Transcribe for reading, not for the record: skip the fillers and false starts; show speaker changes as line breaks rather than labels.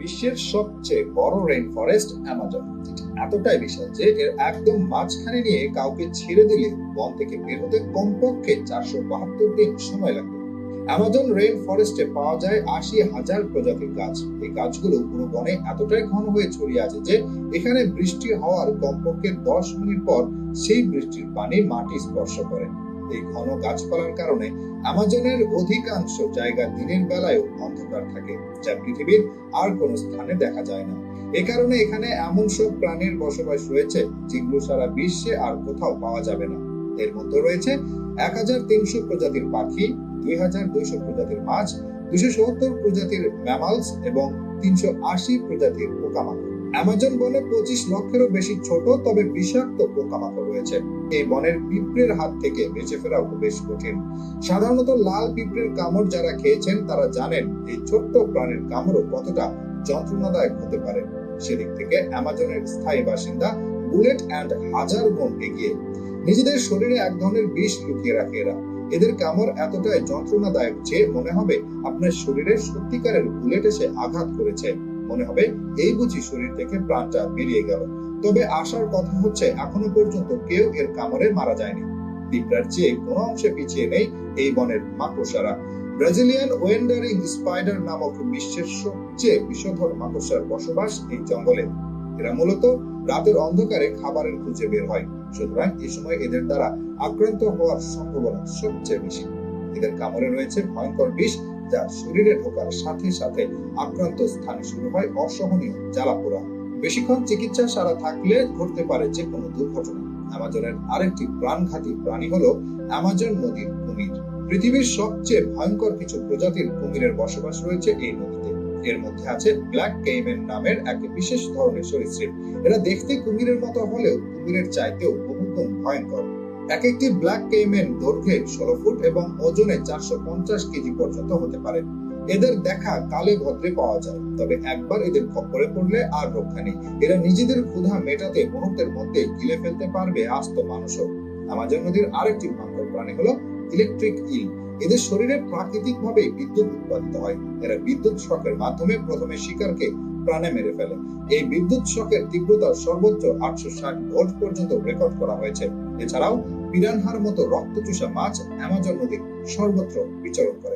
বিশ্বের সবচেয়ে বড় রেইন ফরেস্ট অ্যামাজন এতটাই বিশাল যে এর একদম মাঝখানে নিয়ে কাউকে ছেড়ে দিলে বন থেকে বের হতে কমপক্ষে 472 দিন সময় লাগবে। অ্যামাজন রেইন ফরেস্টে পাওয়া যায় 80,000 প্রজাতির গাছ। এই গাছগুলো পুরো বনে এতটাই ঘন হয়ে ছড়িয়ে আছে যে এখানে বৃষ্টি হওয়ার কমপক্ষে 10 মিনিট পর সেই বৃষ্টির পানি মাটি স্পর্শ করে। এই ঘন গাছপালার কারণে অ্যামাজনের অধিকাংশ জায়গা দিনের বেলায়ও অন্ধকার থাকে, যা পৃথিবীর আর কোনো স্থানে দেখা যায় না। এ কারণে এখানে এমন সব প্রাণীর বসবাস রয়েছে যেগুলো সারা বিশ্বে আর কোথাও পাওয়া যাবে না। এর মধ্যে রয়েছে 1300 প্রজাতির পাখি, 2200 প্রজাতির মাছ, 270 প্রজাতির ম্যামালস এবং 380 প্রজাতির পোকামাকড়। অ্যামাজন বনে 25 লক্ষেরও বেশি ছোট তবে বিষাক্ত পোকামাকড় রয়েছে। এই বনের পিঁপড়ের হাত থেকে বেঁচে ফেরাও বেশ কঠিন। সাধারণত লাল পিঁপড়ের কামড় যারা খেয়েছেন তারা জানেন এই ছোট্ট প্রাণীর কামড়ও কতটা যন্ত্রণাদায়ক হতে পারে। সেদিক থেকে অ্যামাজনের স্থায়ী বাসিন্দা বুলেট অ্যান্ড হাজার গুণ এগিয়ে। নিজেদের শরীরে এক ধরনের বিষ লুকিয়ে রাখে এরা। এদের কামড় এতটাই যন্ত্রণাদায়ক যে মনে হবে আপনার শরীরে সত্যিকারের বুলেট এসে আঘাত করেছে। মনে হবে এই বুঝি শরীর থেকে প্রাণটা বেরিয়ে গেল। তবে আশার কথা হচ্ছে এখনো পর্যন্ত কেউ এর কামড়ে মারা যায়নি। পিঁপড়ার চেয়ে কোনো অংশে পিছিয়ে নেই এই বনের মাকড়সারা। ব্রাজিলিয়ান ওয়েন্ডারিং স্পাইডার নামক বিশ্বের সবচেয়ে বিষধর মাকড়সার বসবাস এই জঙ্গলে। এরা মূলত রাতের অন্ধকারে খাবারের খুঁজে বের হয়, সুতরাং এই সময় এদের দ্বারা আক্রান্ত হওয়ার সম্ভাবনা সবচেয়ে বেশি। এদের কামড়ে রয়েছে ভয়ঙ্কর বিষ, যা শরীরে ঢোকার সাথে সাথে আক্রান্ত স্থানে শুরু হয় অসহনীয় জ্বালাপোড়া। বেশিক্ষণ চিকিৎসা সারা থাকলে ঘটতে পারে যে কোনো দুর্ঘটনা। অ্যামাজনের আরেকটি প্রাণঘাতী প্রাণী হলো অ্যামাজন নদীর কুমির। পৃথিবীর সবচেয়ে ভয়ঙ্কর কিছু প্রজাতির কুমিরের বসবাস রয়েছে এই নদীতে। এর মধ্যে আছে ব্ল্যাক কেইমেন নামের এক বিশেষ ধরনের সরীসৃপ। এরা দেখতে কুমিরের মতো হলেও কুমিরের চাইতেও বহুগুণ ভয়ঙ্কর। এক একটি ব্ল্যাক কেইমেন দৈর্ঘ্যে 16 ফুট এবং ওজনে 450 কেজি পর্যন্ত হতে পারে। এদের দেখা কালে ভদ্রে পাওয়া যায়, তবে একবার এদের খপ্পরে পড়লে আর রক্ষা নেই। এরা নিজেদের ক্ষুধা মেটাতে মুহূর্তের মধ্যে গিলে ফেলতে পারবে আস্ত মানুষও। অ্যামাজন নদীর আরেকটি ভয়ঙ্কর প্রাণী হলো ইলেকট্রিক ইল। এদের শরীরে প্রাকৃতিক ভাবে বিদ্যুৎ উৎপাদিত হয়। এরা বিদ্যুৎ শকের মাধ্যমে প্রথমে শিকারকে প্রাণে মেরে ফেলে। এই বিদ্যুৎ শকের তীব্রতা সর্বোচ্চ 860 ভোল্ট পর্যন্ত রেকর্ড করা হয়েছে। এছাড়াও পিরানহার মতো রক্তচোষা মাছ অ্যামাজন নদীর সর্বত্র বিচরণ করে।